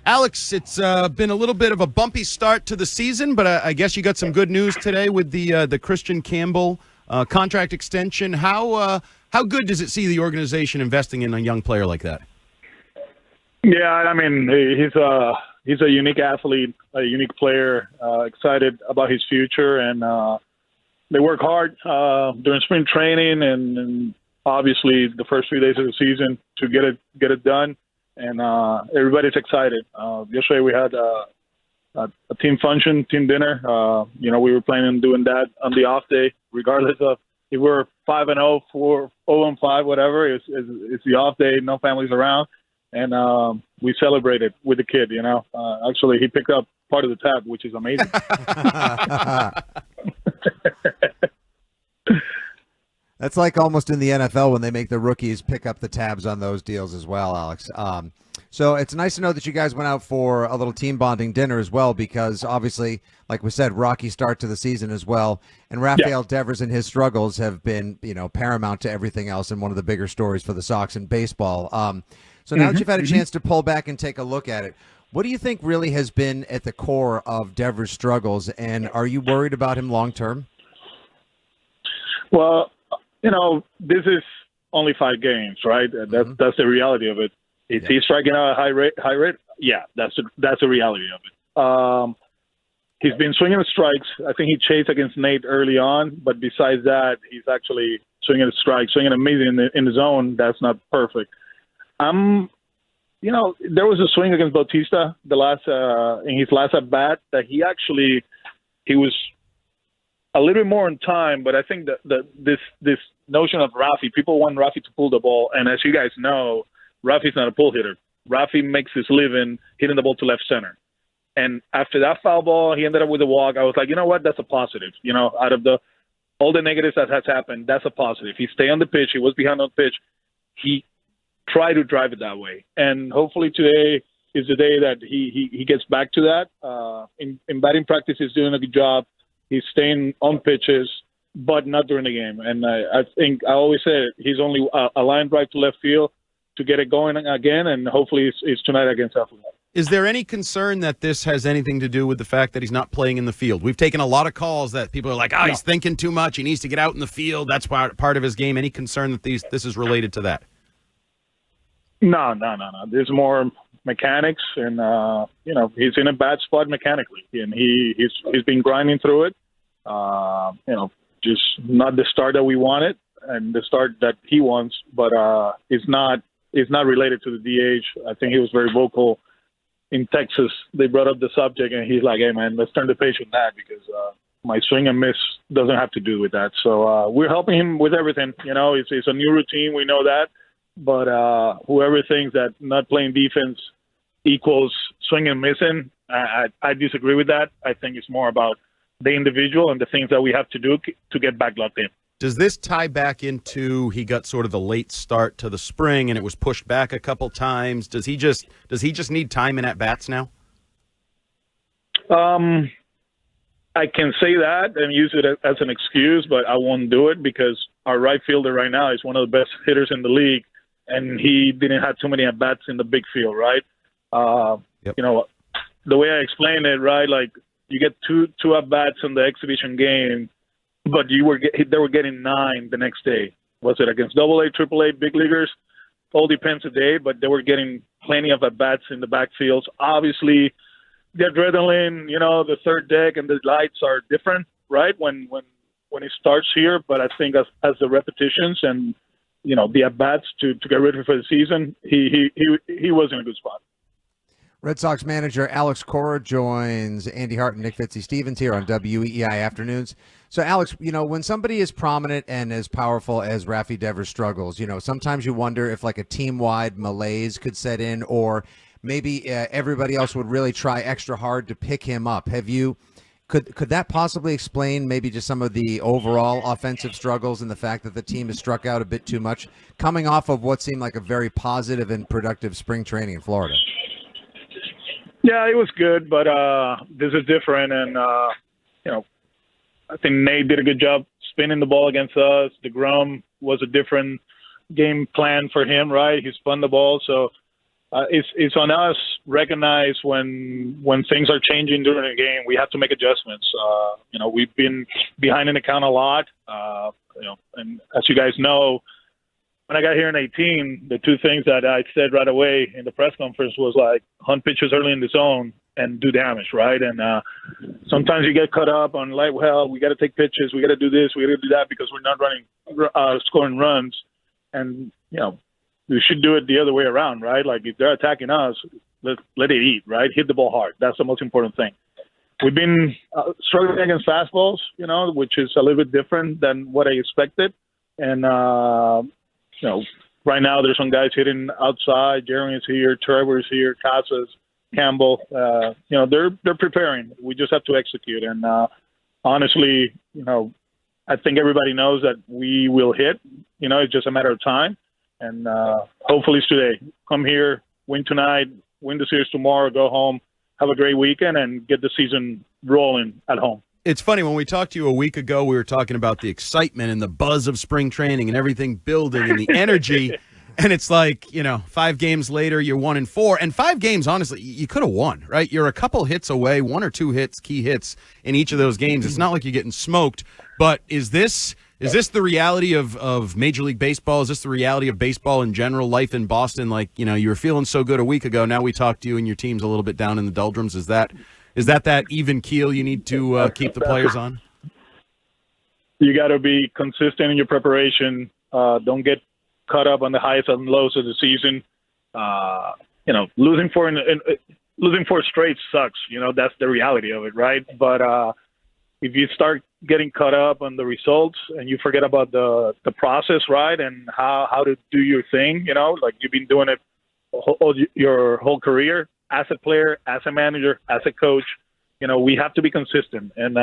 Alex, it's been a little bit of a bumpy start to the season, but I guess you got some good news today with the Kristian Campbell contract extension. How good does it see the organization investing in a young player like that? Yeah, I mean, he's a unique athlete, a unique player, excited about his future, and they work hard during spring training and obviously the first few days of the season to get it done. And everybody's excited. Yesterday we had a team function, team dinner. We were planning on doing that on the off day, regardless of if we're 5-0, 4-0-5, whatever. It's the off day, no families around, and we celebrated with the kid. Actually he picked up part of the tab, which is amazing. That's like almost in the NFL when they make the rookies pick up the tabs on those deals as well, Alex. So it's nice to know that you guys went out for a little team bonding dinner as well, because obviously, like we said, rocky start to the season as well. And Rafael Devers and his struggles have been, paramount to everything else and one of the bigger stories for the Sox in baseball. So now that you've had a chance to pull back and take a look at it, what do you think really has been at the core of Devers' struggles, and are you worried about him long term? This is only 5 games, right? That's the reality of it. Is he striking out at high rate? Yeah, that's the reality of it. He's been swinging at strikes. I think he chased against Nate early on, but besides that, he's actually swinging at strikes, swinging amazing in the zone. That's not perfect. There was a swing against Bautista in his last at bat that he was a little bit more in time, but I think that this notion of Rafi, people want Rafi to pull the ball, and as you guys know, Rafi's not a pull hitter. Rafi makes his living hitting the ball to left center. And after that foul ball, he ended up with a walk. I was like, you know what? That's a positive. Out of all the negatives that has happened, that's a positive. He stayed on the pitch. He was behind on the pitch. He tried to drive it that way. And hopefully today is the day that he gets back to that. In batting practice, he's doing a good job. He's staying on pitches, but not during the game. And I think I always say he's only a line drive to left field to get it going again, and hopefully it's tonight against Alphabet. Is there any concern that this has anything to do with the fact that he's not playing in the field? We've taken a lot of calls that people are like, he's thinking too much. He needs to get out in the field. That's part of his game. Any concern that this is related to that? No. There's more mechanics, and he's in a bad spot mechanically, and he's been grinding through it. Just not the start that we wanted and the start that he wants, but it's not related to the DH. I think he was very vocal in Texas. They brought up the subject, and he's like, "Hey man, let's turn the page on that because my swing and miss doesn't have to do with that." So we're helping him with everything. It's a new routine. We know that. But whoever thinks that not playing defense equals swing and missing, I disagree with that. I think it's more about the individual and the things that we have to do to get back locked in. Does this tie back into he got sort of the late start to the spring and it was pushed back a couple times? Does he just need time in at bats now? I can say that and use it as an excuse, but I won't do it because our right fielder right now is one of the best hitters in the league, and he didn't have too many at bats in the big field, right? The way I explained it, right? Like you get two at bats in the exhibition game, but they were getting 9 the next day. Was it against AA, AAA, big leaguers? All depends a day, but they were getting plenty of at bats in the backfields. Obviously, the adrenaline, the third deck and the lights are different, right? When it starts here, but I think as the repetitions and the at bats to get ready for the season, he was in a good spot. Red Sox manager Alex Cora joins Andy Hart and Nick Fitzy-Stevens here on WEEI Afternoons. So, Alex, when somebody is prominent and as powerful as Rafi Devers struggles, sometimes you wonder if like a team-wide malaise could set in, or maybe everybody else would really try extra hard to pick him up. Could that possibly explain maybe just some of the overall offensive struggles and the fact that the team has struck out a bit too much, coming off of what seemed like a very positive and productive spring training in Florida? Yeah, it was good, but this is different, and I think Nate did a good job spinning the ball against us. DeGrom was a different game plan for him, right? He spun the ball, so it's on us recognize when things are changing during the game. We have to make adjustments. We've been behind in the count a lot. And as you guys know, when I got here in 18, the two things that I said right away in the press conference was like hunt pitches early in the zone and do damage, right? And sometimes you get caught up on like, well, we got to take pitches, we got to do this, we got to do that because we're not scoring runs, and we should do it the other way around, right? Like if they're attacking us, let it eat, right? Hit the ball hard. That's the most important thing. We've been struggling against fastballs, which is a little bit different than what I expected, and right now there's some guys hitting outside. Jeremy is here, Trevor is here, Casas, Campbell. They're preparing. We just have to execute. And honestly, I think everybody knows that we will hit. It's just a matter of time. And hopefully it's today. Come here, win tonight, win the series tomorrow, go home, have a great weekend, and get the season rolling at home. It's funny, when we talked to you a week ago, we were talking about the excitement and the buzz of spring training and everything building and the energy. And it's like, 5 games later, you're 1-4. And 5 games, honestly, you could have won, right? You're a couple hits away, 1 or 2 hits, key hits in each of those games. It's not like you're getting smoked. But is this the reality of Major League Baseball? Is this the reality of baseball in general, life in Boston? Like, you were feeling so good a week ago. Now we talked to you and your team's a little bit down in the doldrums. Is that even keel you need to keep the players on? You got to be consistent in your preparation. Don't get caught up on the highs and lows of the season. Losing 4 straight sucks. That's the reality of it, right? But if you start getting caught up on the results and you forget about the process, right, and how to do your thing, like you've been doing it your whole career as a player, as a manager, as a coach, we have to be consistent. And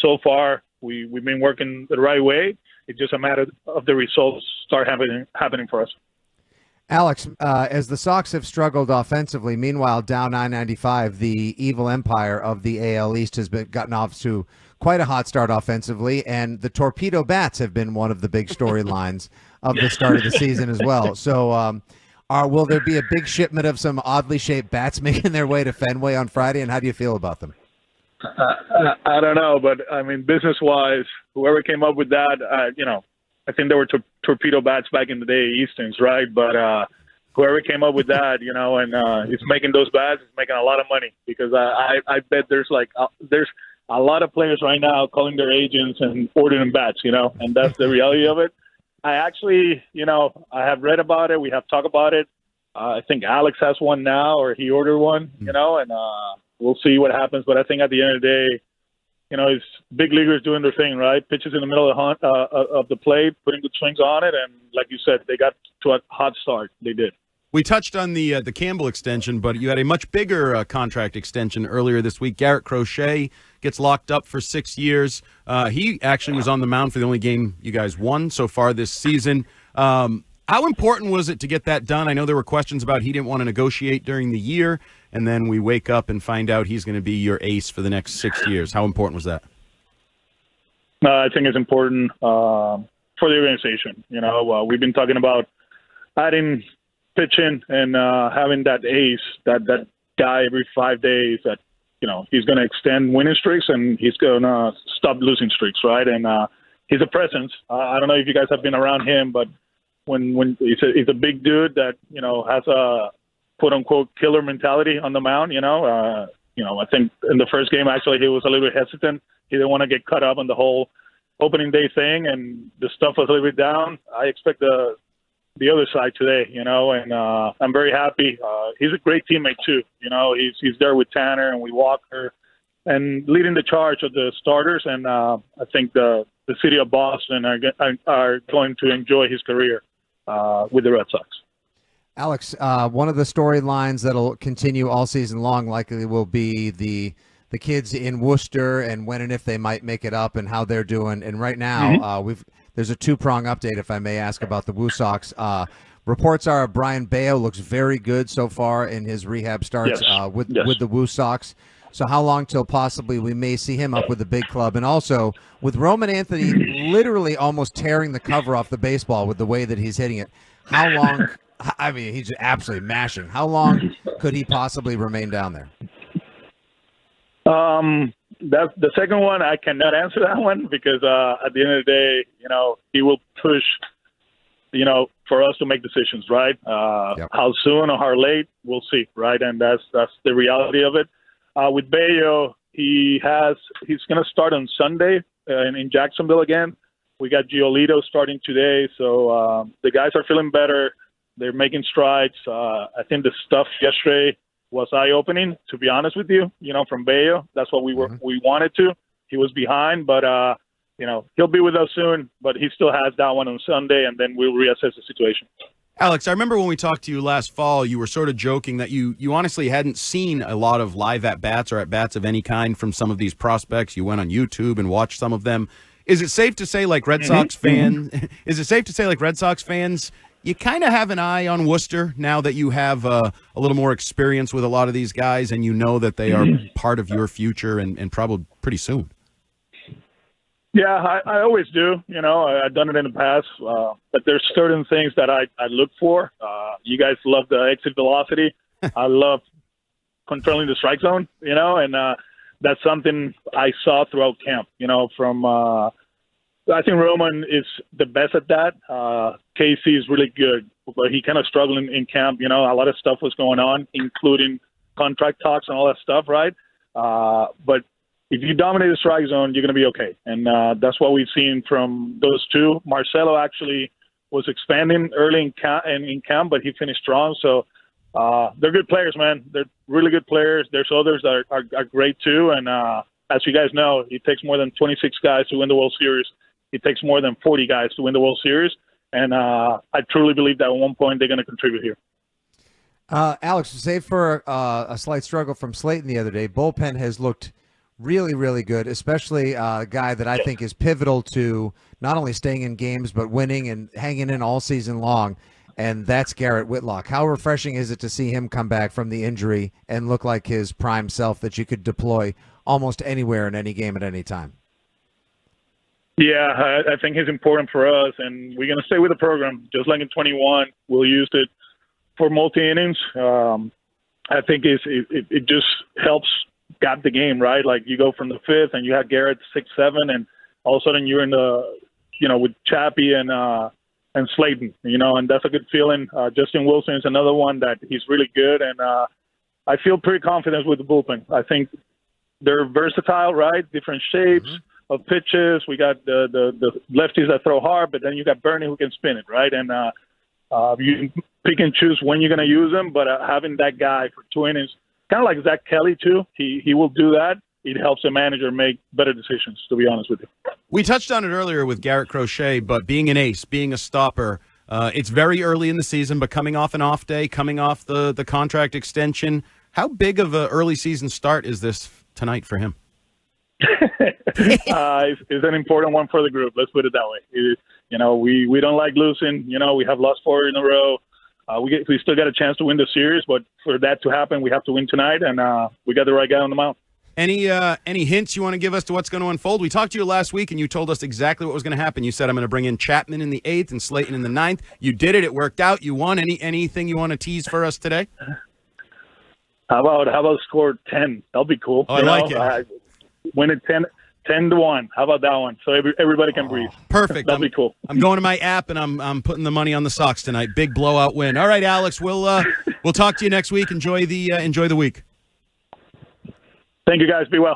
so far, we've been working the right way. It's just a matter of the results start happening for us. Alex, as the Sox have struggled offensively, meanwhile, down 995, the evil empire of the AL East has gotten off to quite a hot start offensively, and the torpedo bats have been one of the big storylines of the start of the season as well. So will there be a big shipment of some oddly shaped bats making their way to Fenway on Friday, and how do you feel about them? I don't know, but I mean, business-wise, whoever came up with that, I think there were torpedo bats back in the day, Easton's, right? But whoever came up with that, and is making those bats is making a lot of money, because I bet there's a lot of players right now calling their agents and ordering bats, and that's the reality of it. I actually, I have read about it. We have talked about it. I think Alex has one now, or he ordered one, and we'll see what happens. But I think at the end of the day, it's big leaguers doing their thing, right? Pitches in the middle of the plate, putting good swings on it, and like you said, they got to a hot start. They did. We touched on the Campbell extension, but you had a much bigger contract extension earlier this week. Garrett Crochet gets locked up for 6 years. He actually was on the mound for the only game you guys won so far this season. How important was it to get that done? I know there were questions about he didn't want to negotiate during the year, and then we wake up and find out he's going to be your ace for the next 6 years. How important was that? I think it's important for the organization. We've been talking about adding pitching and having that ace, that guy every 5 days that, he's going to extend winning streaks and he's going to stop losing streaks, right? And he's a presence. I don't know if you guys have been around him, but when he's a big dude that, has a quote-unquote killer mentality on the mound, I think in the first game, actually, he was a little bit hesitant. He didn't want to get caught up on the whole opening day thing, and the stuff was a little bit down. I expect the other side today, and I'm very happy. He's a great teammate too. He's there with Tanner and with Walker and leading the charge of the starters. And I think the city of Boston are going to enjoy his career with the Red Sox. Alex, one of the storylines that'll continue all season long likely will be the kids in Worcester and when and if they might make it up and how they're doing. And right now, there's a two-prong update, if I may ask, about the Woo Sox. Reports are Brian Bayo looks very good so far in his rehab starts with the Woo Sox. So how long till possibly we may see him up with the big club? And also, with Roman Anthony literally almost tearing the cover off the baseball with the way that he's hitting it, how long I mean, he's absolutely mashing. How long could he possibly remain down there? That's the second one. I cannot answer that one because at the end of the day, he will push, for us to make decisions, right? Yep. How soon or how late, we'll see, right? And that's the reality of it. With Bello, he's going to start on Sunday in Jacksonville again. We got Giolito starting today, so the guys are feeling better. They're making strides. I think the stuff yesterday was eye-opening, to be honest with you, from Bello. That's what we wanted to. He was behind, but, he'll be with us soon, but he still has that one on Sunday, and then we'll reassess the situation. Alex, I remember when we talked to you last fall, you were sort of joking that you honestly hadn't seen a lot of live at-bats or at-bats of any kind from some of these prospects. You went on YouTube and watched some of them. Is it safe to say, like Red Sox fans, you kind of have an eye on Worcester now that you have a little more experience with a lot of these guys and you know that they are part of your future and probably pretty soon? Yeah, I always do. I've done it in the past, but there's certain things that I look for. You guys love the exit velocity. I love controlling the strike zone, and that's something I saw throughout camp, I think Roman is the best at that. Casey is really good, but he kind of struggled in camp. A lot of stuff was going on, including contract talks and all that stuff, right? But if you dominate the strike zone, you're going to be okay. And that's what we've seen from those two. Marcelo actually was expanding early in camp, but he finished strong. So they're good players, man. They're really good players. There's others that are great too. And as you guys know, it takes more than 26 guys to win the World Series. It takes more than 40 guys to win the World Series. And I truly believe that at one point they're going to contribute here. Alex, save for a slight struggle from Slayton the other day, bullpen has looked really, really good, especially a guy that I think is pivotal to not only staying in games but winning and hanging in all season long, and that's Garrett Whitlock. How refreshing is it to see him come back from the injury and look like his prime self that you could deploy almost anywhere in any game at any time? Yeah, I think he's important for us, and we're going to stay with the program. Just like in 21, we'll use it for multi-innings. I think it just helps gap the game, right? Like you go from the fifth, and you have Garrett 6-7, and all of a sudden you're in the, with Chappie and Slayton, and that's a good feeling. Justin Wilson is another one that he's really good, and I feel pretty confident with the bullpen. I think they're versatile, right? Different shapes of pitches. We got the lefties that throw hard, but then you got Bernie who can spin it, right? And you pick and choose when you're going to use them, but having that guy for 2 innings, kind of like Zach Kelly too, he will do that. It helps a manager make better decisions, to be honest with you. We touched on it earlier with Garrett Crochet, but being an ace, being a stopper, it's very early in the season, but coming off an off day, coming off the contract extension, how big of an early season start is this tonight for him? It's an important one for the group. Let's put it that way. We don't like losing. We have lost 4 in a row. We still got a chance to win the series, but for that to happen, we have to win tonight, and we got the right guy on the mound. Any hints you want to give us to what's going to unfold? We talked to you last week, and you told us exactly what was going to happen. You said, I'm going to bring in Chapman in the 8th and Slayton in the 9th. You did it. It worked out. You won. Anything you want to tease for us today? How about score 10? That'll be cool. Oh, I like it. Win it 10-1. How about that one? So everybody can breathe. Perfect. That'll be cool. I'm going to my app and I'm putting the money on the Sox tonight. Big blowout win. All right, Alex. We'll talk to you next week. Enjoy the week. Thank you, guys. Be well.